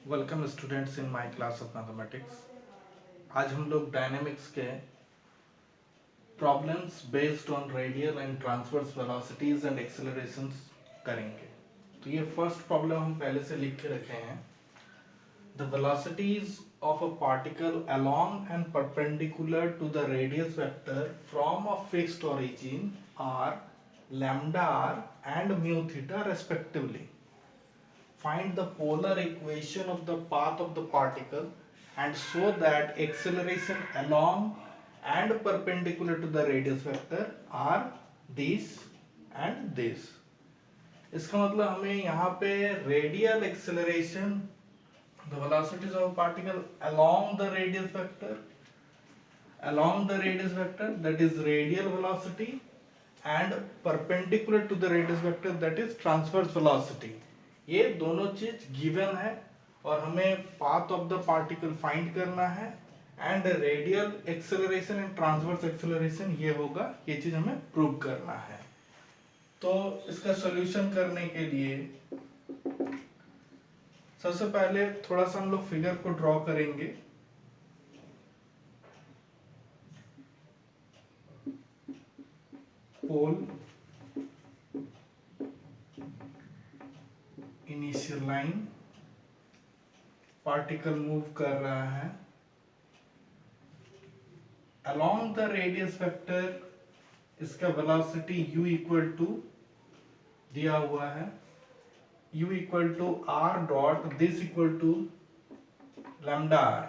Welcome students in my class of mathematics. आज हम लोग डायनेमिक्स के problems based on radial and transverse velocities and accelerations करेंगे। तो ये फर्स्ट प्रॉब्लम हम पहले से लिख के रखे हैं। The velocities of a particle along and perpendicular to the radius vector from a fixed origin are lambda r and mu theta respectively. Find the polar equation of the path of the particle and show that acceleration along and perpendicular to the radius vector are this and this. इसका मतलब हमें यहाँ पे radial acceleration, the velocities of a particle along the radius vector, that is radial velocity, and perpendicular to the radius vector, that is transverse velocity. ये दोनों चीज given है और हमें path of the particle find करना है and radial acceleration and transverse acceleration ये होगा, ये चीज हमें प्रूव करना है। तो इसका सॉल्यूशन करने के लिए सबसे पहले थोड़ा सा हम लोग फिगर को ड्रॉ करेंगे। Pole, initial line, particle move कर रहा है along the radius vector, इसका वेलोसिटी u इक्वल टू दिया हुआ है, u equal to r dot this equal to lambda r,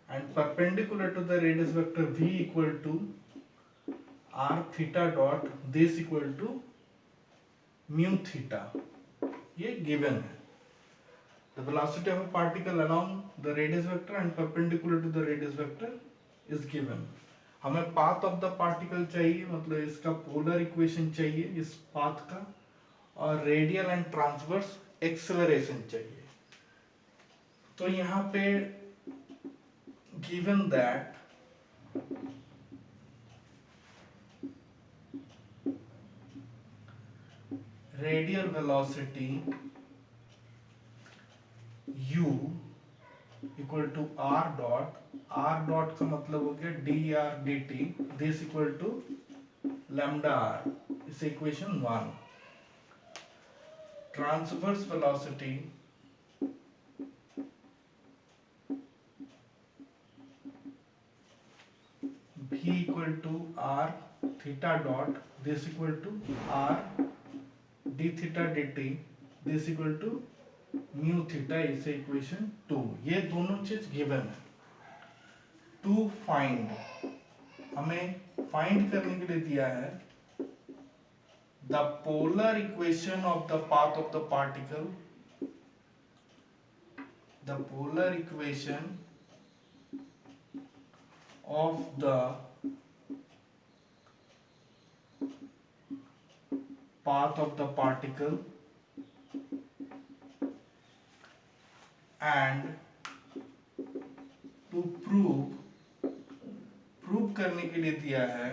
and perpendicular to the radius vector v equal to r theta dot this equal to mu theta. ये given है। The velocity of a particle along the radius vector and perpendicular to the radius vector is given. हमें path of the particle चाहिए, मतलब इसका polar equation चाहिए इस path का, और radial and transverse acceleration चाहिए। तो यहाँ पे given that radial velocity u equal to R dot का मतलब हो गया D R D T, this equal to lambda R, इस equation 1। Transverse velocity v equal to R theta dot this equal to R D theta D T, this equal to mu theta, इसे equation 2। ये दोनों चीज given है। To find, हमें find करने के लिए दिया है the polar equation of the path of the particle, the polar equation of the path of the particle and to prove करने के लिए दिया है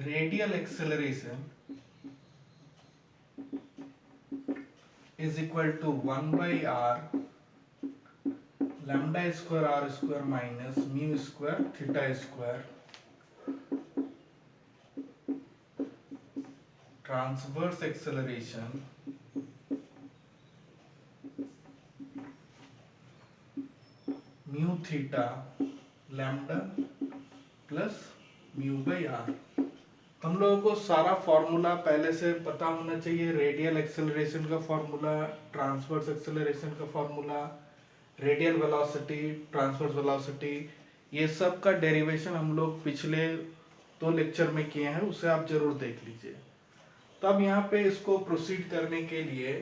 radial acceleration is equal to 1 by r lambda square r square minus mu square theta square transverse acceleration mu theta lambda plus mu by r। हम लोगों को सारा formula पहले से पता होना चाहिए। रेडियल एक्सेलरेशन का फॉर्मूला, ट्रांसवर्स एक्सेलरेशन का formula, radial velocity, transverse velocity, ये सब का डेरिवेशन हम लोग पिछले 2 लेक्चर में किए हैं, उसे आप जरूर देख लीजिए। तब यहाँ पे इसको प्रोसीड करने के लिए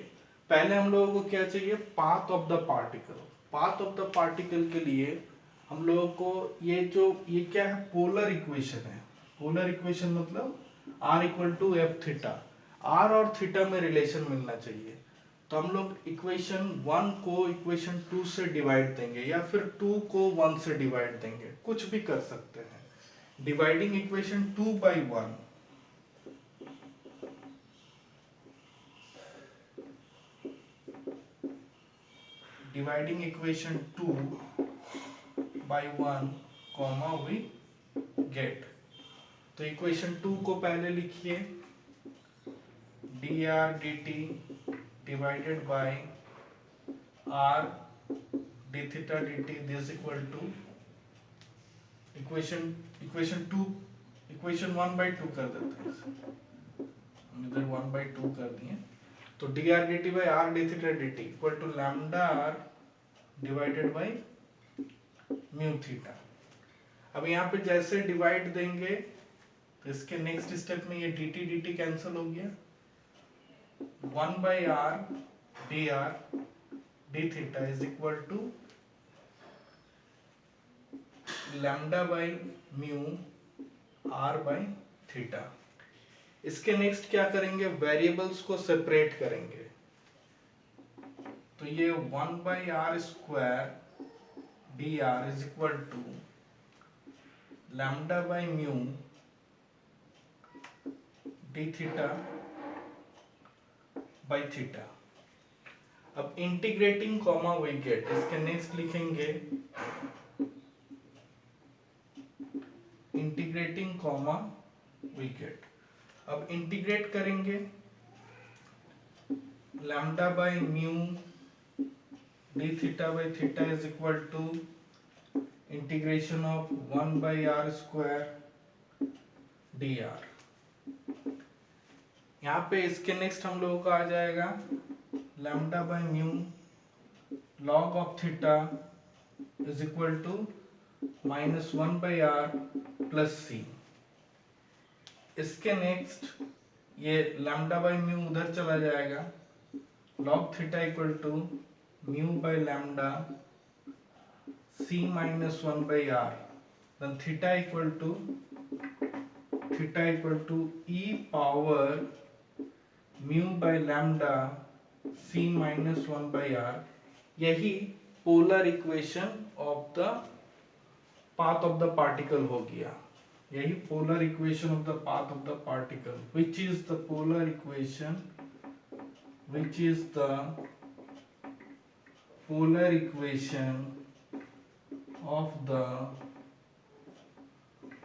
पहले हम लोगों को क्या चाहिए, path of the particle. Path of the particle के लिए हम लोगों को ये क्या है, पोलर इक्वेशन है। पोलर इक्वेशन मतलब r equal to F theta, r और थीटा में रिलेशन मिलना चाहिए। तो हम लोग इक्वेशन 1 को इक्वेशन 2 से डिवाइड देंगे या फिर 2 को 1 से डिवाइड देंगे, कुछ भी कर सकते हैं। Dividing equation 2 by 1, dividing equation 2 by 1 comma we get. तो इक्वेशन 2 को पहले लिखिए, d R D t divided by r D theta D T this equal to equation 2 equation 1/2 कर देते हैं, हम इधर 1/2 कर दिए। तो d R D t by R D theta D T equal to lambda r divided by mu theta. अब यहाँ पे जैसे डिवाइड देंगे तो इसके नेक्स्ट स्टेप में ये डी टी कैंसिल हो गया, 1/r dr d theta is equal to lambda by mu r by theta. इसके नेक्स्ट क्या करेंगे, वेरिएबल्स को सेपरेट करेंगे। तो ये 1/r square dr is equal to lambda by mu d theta by theta. अब इंटीग्रेटिंग कॉमा वी गेट, इसके next लिखेंगे इंटीग्रेटिंग कॉमा वी गेट। अब इंटीग्रेट करेंगे, lambda by mu d theta by theta is equal to integration of 1/r square D r. यहाँ पे इसके next हम लोगों का आ जाएगा lambda by mu log of theta is equal to -1/r plus C. इसके नेक्स्ट ये लैम्डा बाई म्यू उधर चला जाएगा, log theta equal to mu by lambda C -1/r, then theta equal to e power mu by lambda C -1/r। यही polar equation of the path of the particle हो गया। यही polar equation of the path of the particle, which is the polar equation, which is the polar equation of the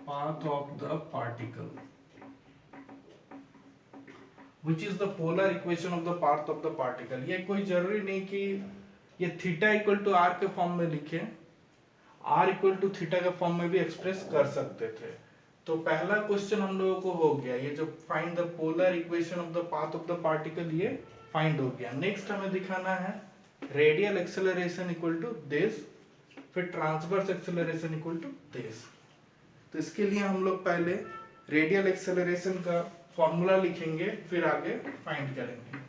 path of the particle, which is the polar equation of the path of the particle। ये कोई जरूरी नहीं कि ये theta equal to R के form में लिखे, are equal to theta के फॉर्म में भी एक्सप्रेस कर सकते थे। तो पहला क्वेश्चन हम लोगों को हो गया, ये जो find the polar equation of the path of the particle, ये फाइंड हो गया। नेक्स्ट हमें दिखाना है radial acceleration equal to this, फिर transverse acceleration equal to this. तो इसके लिए हम लोग पहले रेडियल एक्सेलरेशन का फॉर्मूला लिखेंगे, फिर आगे फाइंड करेंगे।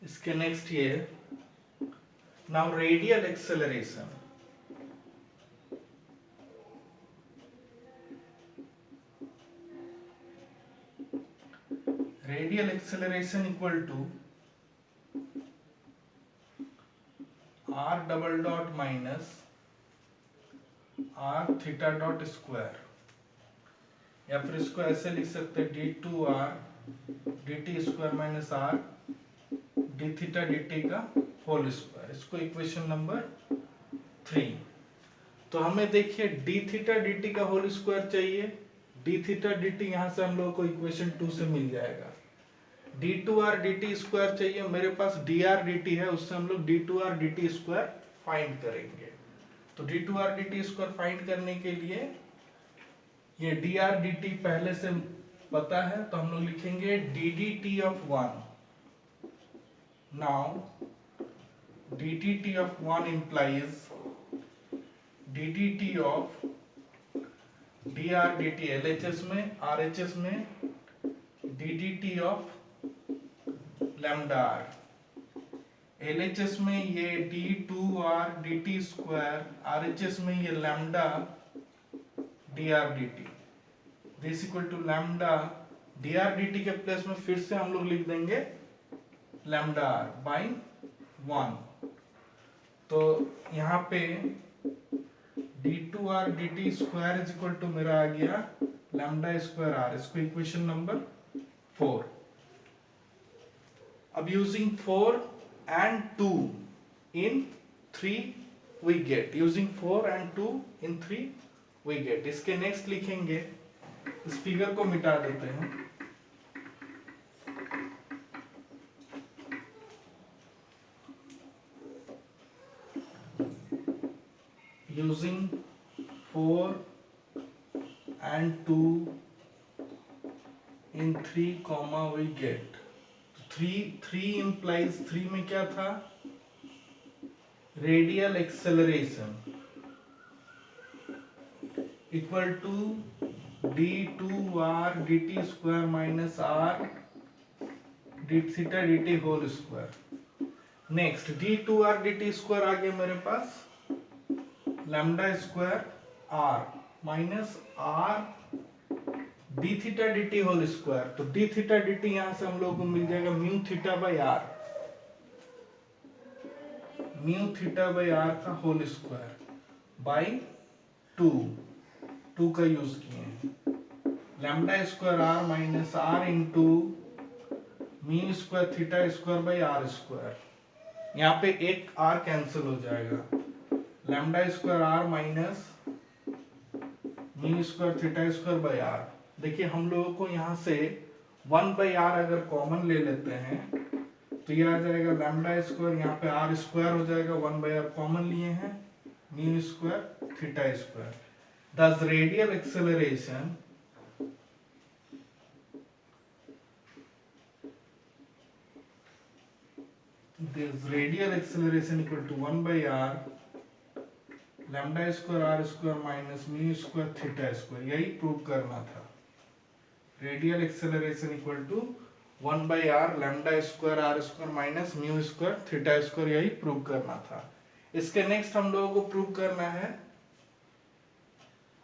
इसके नेक्स्ट ये now radial acceleration, radial acceleration equal to r double dot minus r theta dot square, या फिर इसको ऐसे लिख सकते हैं d2r dt square minus r D theta D T का होल स्क्वायर। इसको इक्वेशन नंबर 3। तो हमें देखिए डी थीटा डी टी का होल स्क्वायर चाहिए, डी थीटा डी टी यहाँ से हम लोग को इक्वेशन 2 से मिल जाएगा। D two R D T square चाहिए, मेरे पास डी आर डी टी है, उससे हम लोग D two R D T square find करेंगे। तो D two R D T square find करने के लिए ये डी आर डी टी पहले से पता है, तो हम लोग लिखेंगे D D T of 1। Now ddt of 1 implies ddt of dr dt LHS में RHS में ddt of lambda r, LHS में ये d2r dt स्क्वायर, RHS में ये lambda dr dt, this equal to lambda D R D T के place में फिर से हम लोग लिख देंगे लैम्डा आर बाई 1। तो यहाँ पे d2 r dt square is equal to मेरा आ गया लैम्डा स्क्वायर आर। इसको इक्वेशन नंबर 4। अब using 4 and 2 in 3 we get, using 4 and 2 in 3 we get। इसके नेक्स्ट लिखेंगे, इस फिगर को मिटा देते हैं। using 4 and 2 in 3 comma we get 3 implies 3 में क्या था, radial acceleration equal to d2r dt square minus r d theta dt whole square. Next d2r dt square आ गया मेरे पास lambda square r minus r D theta D T whole square. तो D theta D T यहां से हम लोग को मिल जाएगा mu theta by R, mu theta by R का होल स्क्वायर बाई 2 का यूज किए हैं। लैम्डा square are minus are into mu square theta square by R square. यहाँ पे एक आर कैंसिल हो जाएगा, lambda square are minus mu square theta square by R. देखिए हम लोगों को यहाँ से 1 बाई आर अगर कॉमन ले लेते हैं तो ये आ जाएगा लैम्डा स्क्वायर, यहाँ पे आर स्क्वायर हो जाएगा, 1 बाई आर कॉमन लिए हैं, म्यू स्क्वायर थीटा स्क्वायर। दस radial acceleration this radial acceleration equal to 1 by r lambda square r square minus mu square theta square, यही प्रूव करना था। Radial acceleration equal to 1 by R lambda square R square minus mu square theta square, यही prove करना था। इसके next हम लोगों को प्रूव करना है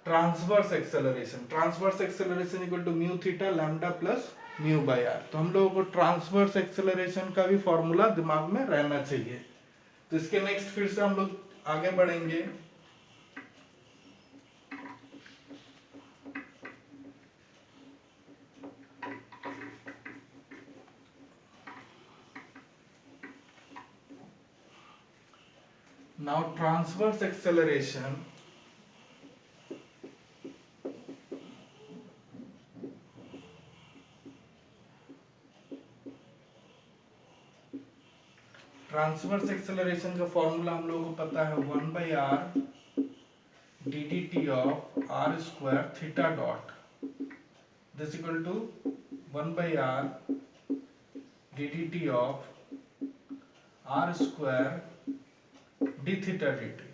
transverse acceleration. Transverse acceleration equal to mu theta lambda plus mu by R. तो हम लोगों को ट्रांसवर्स एक्सेलरेशन का भी फॉर्मूला दिमाग में रहना चाहिए। तो इसके नेक्स्ट फिर से हम लोग आगे बढ़ेंगे। Now transverse acceleration transverse acceleration का फॉर्मूला हम लोगों को पता है 1 by are D D T of R square theta dot this equal to 1 by are D D T of R square D theta D T.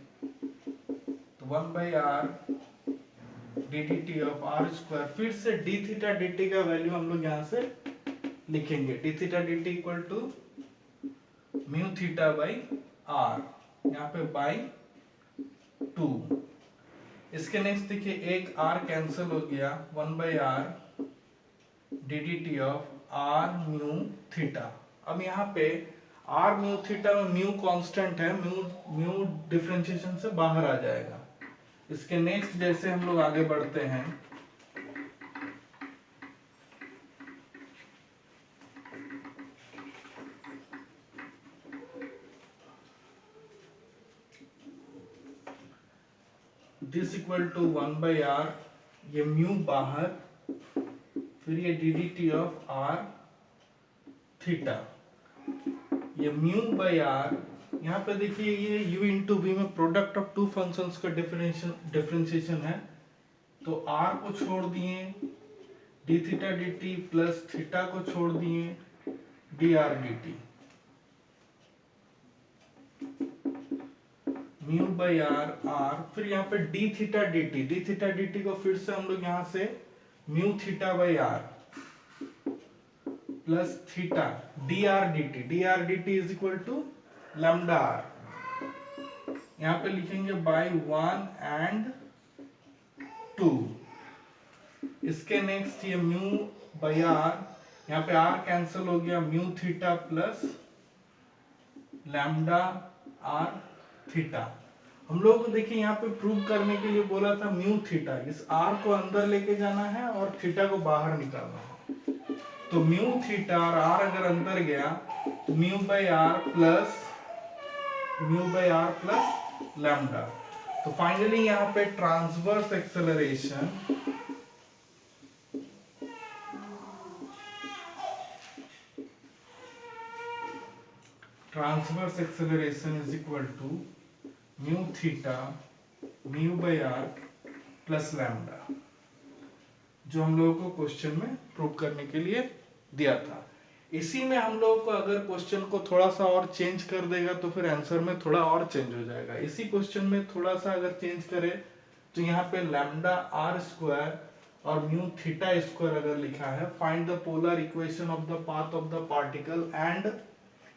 तो 1 by are D D T of R square, फिर से D theta D T का value हम लोग यहाँ से लिखेंगे, D theta D T equal to mu theta by R, यहाँ पे बाई 2। इसके नेक्स्ट देखिए एक आर कैंसिल हो गया, 1 by are D D T of R mu theta. अब यहाँ पे आर म्यू थीटा में म्यू कांस्टेंट है, म्यू डिफरेंशिएशन से बाहर आ जाएगा। इसके नेक्स्ट जैसे हम लोग आगे बढ़ते हैं this equal to 1 by R, ये म्यू बाहर, फिर ये D D T of R theta, ये म्यू बाई आर। यहाँ पे देखिए ये u इंटू वी में प्रोडक्ट ऑफ टू फंक्शंस का डिफरेंशिएशन है। तो r को छोड़ दिए D theta D T plus theta को छोड़ दिए D R D T, mu by R R, फिर यहाँ पे D theta D T, D theta D T को फिर से हम लोग यहाँ से mu theta by R plus theta D R D T, D R D T is equal to lambda R, यहाँ पे लिखेंगे बाई 1 and 2। इसके नेक्स्ट ये म्यू बाई आर, यहाँ पे आर कैंसिल हो गया, mu theta plus lambda R theta. हम लोगों को देखिए यहाँ पे प्रूव करने के लिए बोला था म्यू थीटा, इस आर को अंदर लेके जाना है और थीटा को बाहर निकालना है। तो म्यू थीटा और आर अगर अंदर गया तो mu by R plus lambda. तो फाइनली यहाँ पे transverse acceleration is equal to mu theta mu by R plus lambda, जो हम लोगों को क्वेश्चन में प्रूव करने के लिए दिया था। इसी में हम लोगों को अगर क्वेश्चन को थोड़ा सा और चेंज कर देगा तो फिर आंसर में थोड़ा और चेंज हो जाएगा। इसी क्वेश्चन में थोड़ा सा अगर चेंज करे तो यहाँ पे लैम्डा आर स्क्वायर और म्यू थीटा स्क्वायर अगर लिखा है, find the polar equation of the path of the particle and,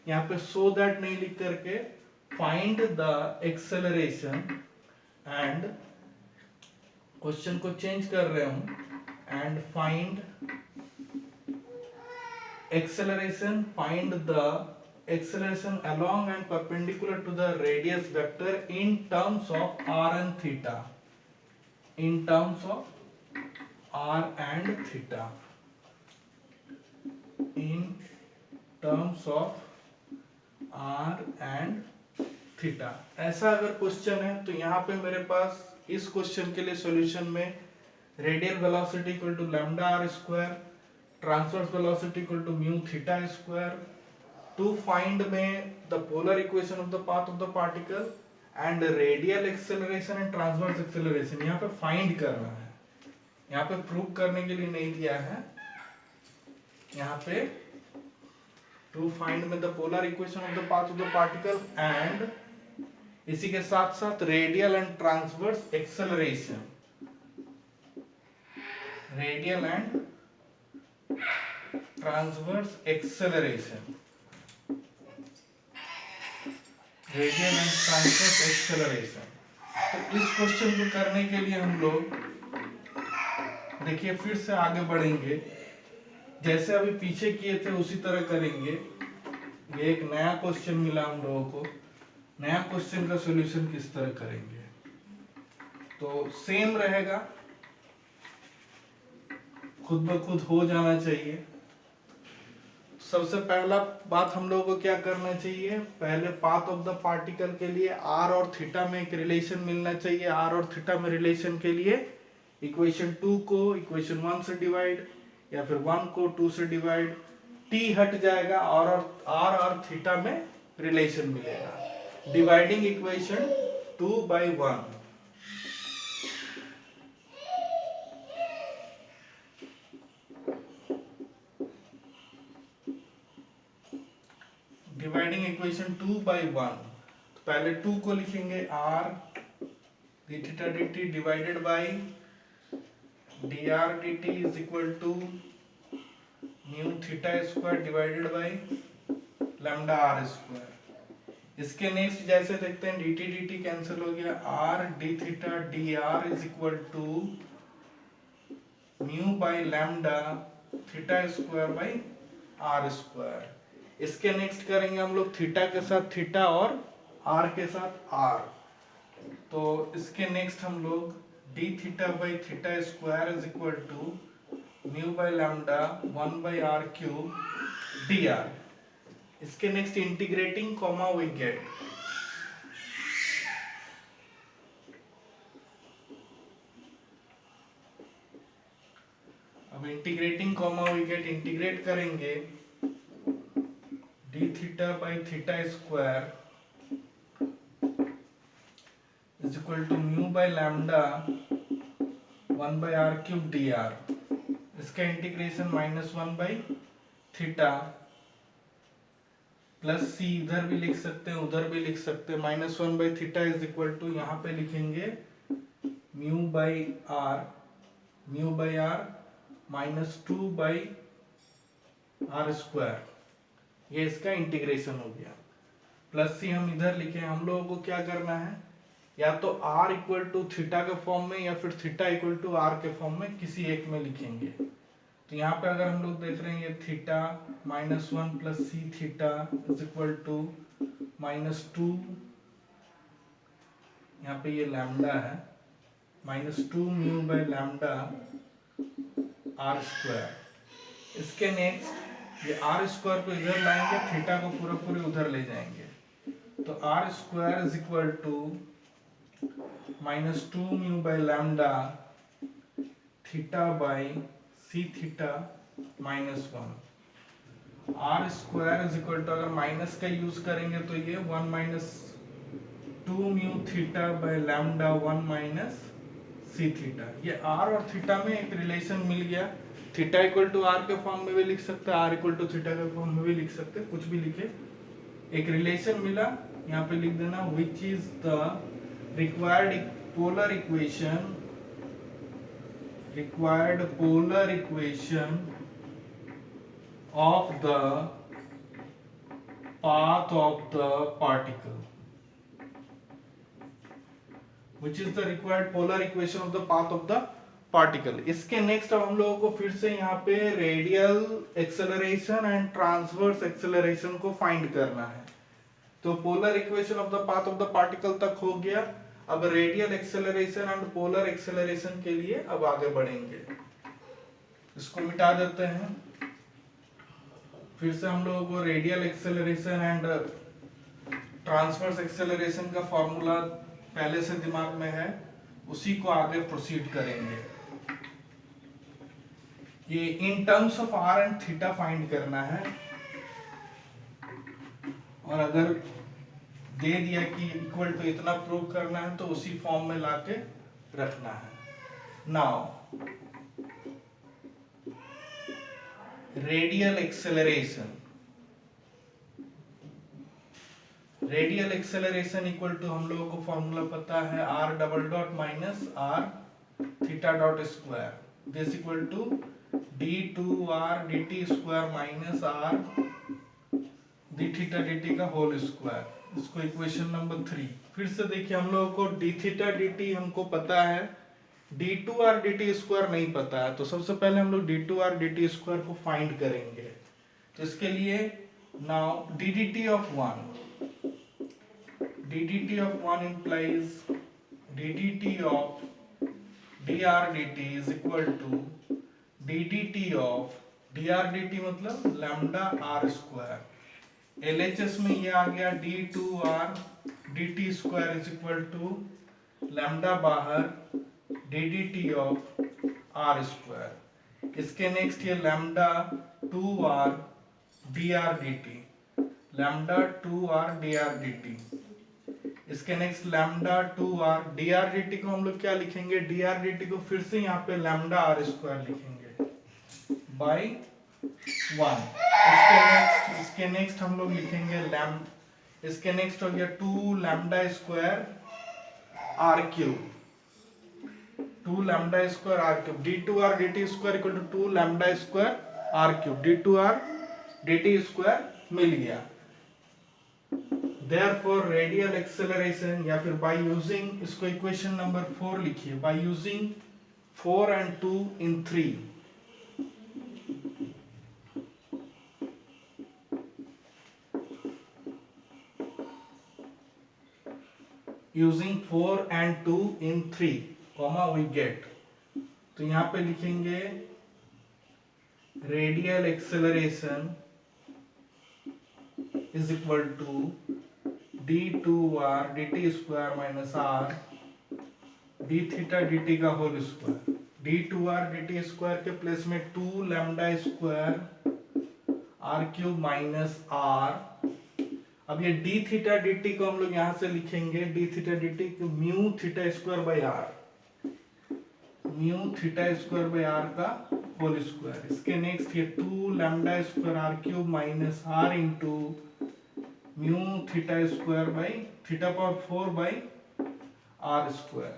यहाँ पे सो दैट नहीं लिख करके find the acceleration and, question को चेंज कर रहे हूं, and find acceleration, find the acceleration along and perpendicular to the radius vector in terms of r and theta, in terms of r and theta, in terms of r and theta। ऐसा अगर question है तो यहाँ पे मेरे पास इस question के लिए सॉल्यूशन में radial velocity equal to lambda R square, transverse velocity equal to mu theta square, to find में the polar equation of the path of the particle and radial acceleration and transverse acceleration, यहाँ पे find करना है। यहाँ पे prove करने के लिए नहीं दिया है, यहाँ पे टू फाइंड में the polar equation of the path of the particle and इसी के साथ साथ radial and transverse acceleration, radial and transverse acceleration, radial and transverse acceleration. तो इस क्वेश्चन को करने के लिए हम लोग देखिए फिर से आगे बढ़ेंगे, जैसे अभी पीछे किए थे उसी तरह करेंगे। ये एक नया क्वेश्चन मिला हम लोगों को, नया क्वेश्चन का सॉल्यूशन किस तरह करेंगे, तो सेम रहेगा, खुद ब खुद हो जाना चाहिए। सबसे पहला बात हम लोगों को क्या करना चाहिए, पहले पाथ ऑफ द पार्टिकल के लिए आर और थीटा में एक रिलेशन मिलना चाहिए। आर और थीटा में रिलेशन के लिए इक्वेशन 2 को इक्वेशन 1 से डिवाइड या फिर 1 को 2 से डिवाइड, टी हट जाएगा और आर और थीटा में रिलेशन मिलेगा। डिवाइडिंग इक्वेशन 2/1, डिवाइडिंग इक्वेशन 2/1, तो पहले 2 को लिखेंगे r d theta dt divided by dr dt is equal to mu theta square divided by lambda r square. इसके नेक्स्ट जैसे देखते हैं dt dt कैंसिल हो गया, r d theta dr is equal to mu by lambda theta square by r square. इसके next करेंगे हम लोग थीटा के साथ थीटा और r के साथ r, तो इसके नेक्स्ट हम लोग d theta by theta square is equal to mu by lambda 1/r cube dr। इसके next integrating comma we get अब integrating comma we get, integrate करेंगे d theta by theta square is equal to mu by lambda 1/r cube dr। इसका integration -1 by theta plus c, इधर भी लिख सकते हैं उधर भी लिख सकते हैं, -1 by theta is equal to यहाँ पे लिखेंगे mu by R -2 by r square, ये इसका इंटीग्रेशन हो गया। प्लस सी हम इधर लिखे, हम लोगों को क्या करना है, या तो r इक्वल टू थीटा के फॉर्म में या फिर थीटा इक्वल टू r के फॉर्म में किसी एक में लिखेंगे। तो यहाँ पे अगर हम लोग देख रहे हैं ये theta -1 plus C theta is equal to -2, यहाँ पे ये लैम्डा है, -2 mu by lambda R square. इसके नेक्स्ट ये आर स्क्वायर को इधर लाएंगे, थीटा को पूरे उधर ले जाएंगे, तो R square is equal to -2 mu by lambda theta by C theta -1। R square is equal to, अगर माइनस का यूज करेंगे तो ये 1 minus 2 mu theta by lambda 1 minus C theta. ये आर और थीटा में एक रिलेशन मिल गया। थीटा इक्वल टू आर के फॉर्म में भी लिख सकते हैं, आर इक्वल टू थीटा के फॉर्म में भी लिख सकते हैं, कुछ भी लिखे, एक रिलेशन मिला। यहाँ पे लिख देना which is the required polar equation of the path of the particle, which is the required polar equation of the path of the particle। इसके नेक्स्ट अब हम लोगों को फिर से यहाँ पे radial acceleration and transverse acceleration को फाइंड करना है। तो polar equation of the path of the particle तक हो गया। अब radial acceleration and polar acceleration के लिए अब आगे बढ़ेंगे। इसको मिटा देते हैं। फिर से हम लोगों को radial acceleration and transverse acceleration का फॉर्मूला पहले से दिमाग में है, उसी को आगे प्रोसीड करेंगे। ये in terms of R and theta find करना है, और अगर दे दिया कि इक्वल टू इतना प्रूव करना है तो उसी फॉर्म में लाके रखना है। Now radial acceleration equal to, हम लोगों को फॉर्मूला पता है, r double dot minus r theta dot square, this equal to d2r dt square minus r d theta dt का होल स्क्वायर। इसको इक्वेशन नंबर 3। फिर से देखिए, हम लोगों को d थीटा dt हमको पता है, d2r dt स्क्वायर नहीं पता है, तो सबसे पहले हम लोग d2r dt स्क्वायर को फाइंड करेंगे। तो इसके लिए now ddt of 1 implies ddt of dr dt is equal to ddt of dr dt मतलब लैम्डा r स्क्वायर। LHS में ये आ गया d2r dt square is equal to lambda बाहर ddt ऑफ r स्क्वायर। इसके नेक्स्ट ये lambda 2r dr dt, lambda 2r dr dt। इसके next lambda 2r dr dt को हम लोग क्या लिखेंगे, dr dt को फिर से यहाँ पे लैम्डा r स्क्वायर लिखेंगे बाय 1। इसके नेक्स्ट हम लोग लिखेंगे इसके नेक्स्ट हो गया 2 lambda square r cube, 2 lambda square r cube, d2r dt square equal to 2 lambda square r cube, d2r dt square मिल गया। Therefore radial acceleration, या फिर by using, इसको इक्वेशन नंबर 4 लिखिए, by using 4 and 2 in 3, using 4 and 2 in 3, comma we get, तो यहाँ पे लिखेंगे radial acceleration is equal to d2r dt square minus r d theta dt का whole square. d2r dt square के place में 2 lambda square r cube minus r। अब ये d theta dt को हम लोग यहाँ से लिखेंगे d थीटा dt को mu theta square by r, mu theta square by r का होल स्क्वायर। इसके नेक्स्ट ये 2 lambda square r cube minus r into mu theta square by theta power 4 by r square,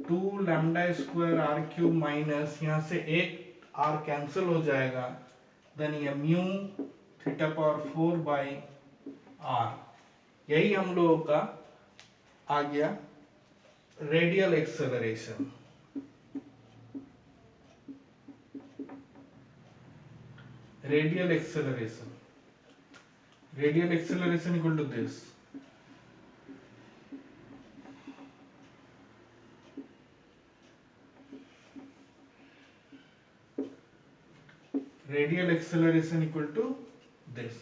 2 lambda square r cube minus, यहाँ से एक r cancel हो जाएगा, then ये mu theta power 4 by r। यही हम लोगों का आ गया radial acceleration. Radial acceleration equal to this. Radial acceleration equal to this.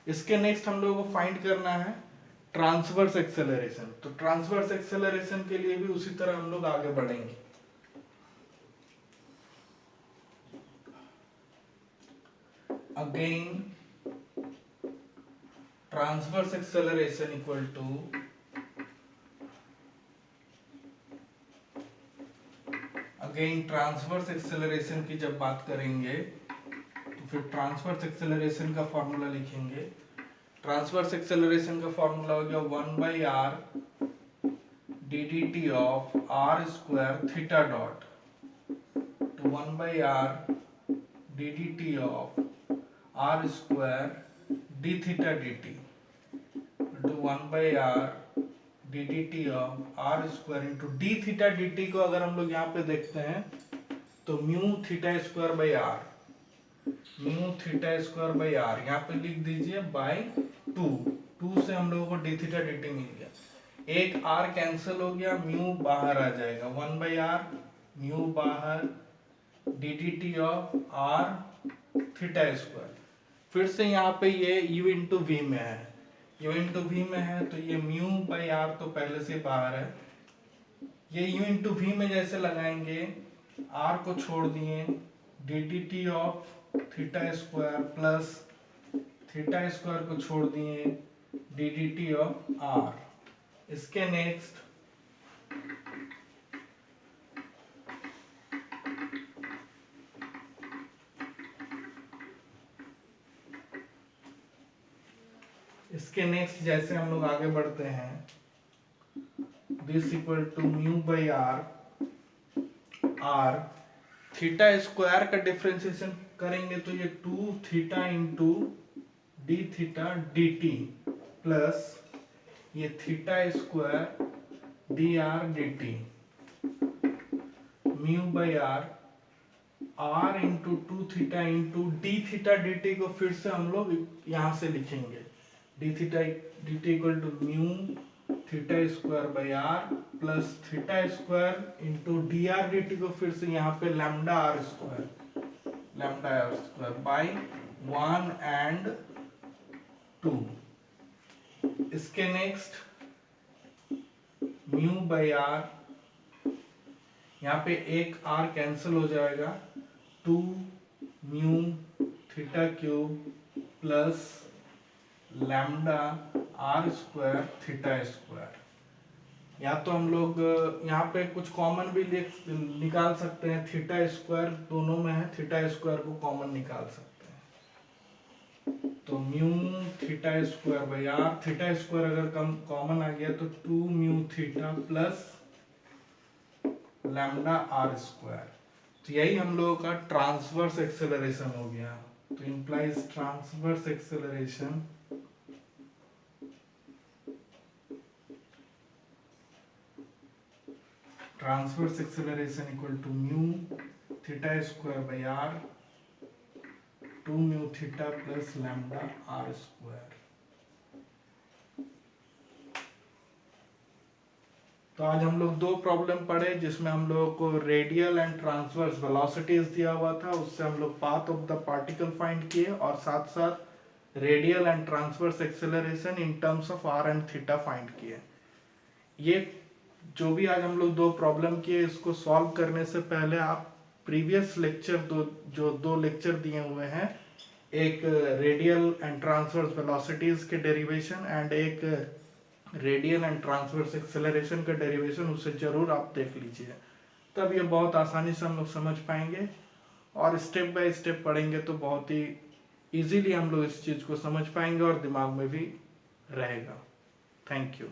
इसके नेक्स्ट हम लोगों को फाइंड करना है ट्रांसवर्स एक्सेलरेशन। तो ट्रांसवर्स एक्सेलरेशन के लिए भी उसी तरह हम लोग आगे बढ़ेंगे। Again transverse acceleration equal to transverse acceleration की जब बात करेंगे तो फिर ट्रांसवर्स एक्सेलरेशन का फॉर्मूला लिखेंगे। ट्रांसवर्स एक्सेलरेशन का फॉर्मूला हो गया 1/r dt of r square theta dot. तो 1/r dt of r square d theta dt तो 1/r dt of r square into d theta dt को अगर हम लोग यहाँ पे देखते हैं तो mu theta square by r, mu theta square by r यहाँ पे लिख दीजिए बाई 2 से हम लोगों को d थीटा dt मिल गया। एक r कैंसिल हो गया, म्यू बाहर आ जाएगा, 1/r म्यू बाहर d dt of r theta square. फिर से यहाँ पे ये u इंटू वी में है, u इंटू वी में है तो ये म्यू बाई r तो पहले से बाहर है। ये u इंटू वी में जैसे लगाएंगे r को छोड़ दिए d dt of theta square plus theta square को छोड़ दिए d dt ऑफ r। इसके नेक्स्ट जैसे हम लोग आगे बढ़ते हैं this equal to mu by r theta square का डिफरेंशिएशन करेंगे तो ये 2 theta into D theta D T plus ये theta square D R D T mu by r into 2 theta into D theta D T को फिर से हम लोग यहाँ से लिखेंगे D theta D T equal to mu theta square by r plus theta square into D R D T को फिर से यहाँ पे lambda R square by 1 and 2। इसके नेक्स्ट म्यू बाई r, यहाँ पे एक r कैंसिल हो जाएगा, 2 mu theta cube plus lambda R square theta square. या तो हम लोग यहाँ पे कुछ कॉमन भी निकाल सकते हैं, थीटा स्क्वायर दोनों में है, थीटा स्क्वायर को कॉमन निकाल सकते हैं। तो mu theta square by R, theta square अगर कॉमन आ गया तो 2 mu theta plus lambda R square. तो यही हम लोगों का ट्रांसवर्स एक्सेलरेशन हो गया। तो implies transverse acceleration equal to mu theta square by R 2 mu theta plus lambda R square. तो आज हम लोग 2 प्रॉब्लम पढ़े जिसमें हम लोगों को रेडियल एंड ट्रांसवर्स वेलोसिटीज दिया हुआ था, उससे हम लोग path of the particle find किए और साथ साथ radial and transverse acceleration in terms of R and theta find किए। ये जो भी आज हम लोग 2 प्रॉब्लम किए इसको सॉल्व करने से पहले आप प्रीवियस लेक्चर दो लेक्चर दिए हुए हैं, एक रेडियल एंड ट्रांसवर्स वेलोसिटीज के डेरिवेशन एंड एक रेडियल एंड ट्रांसवर्स एक्सेलरेशन का डेरिवेशन, उसे जरूर आप देख लीजिए, तब ये बहुत आसानी से हम लोग समझ पाएंगे और स्टेप बाय स्टेप पढ़ेंगे तो बहुत ही इजीली हम लोग इस चीज़ को समझ पाएंगे और दिमाग में भी रहेगा। Thank you.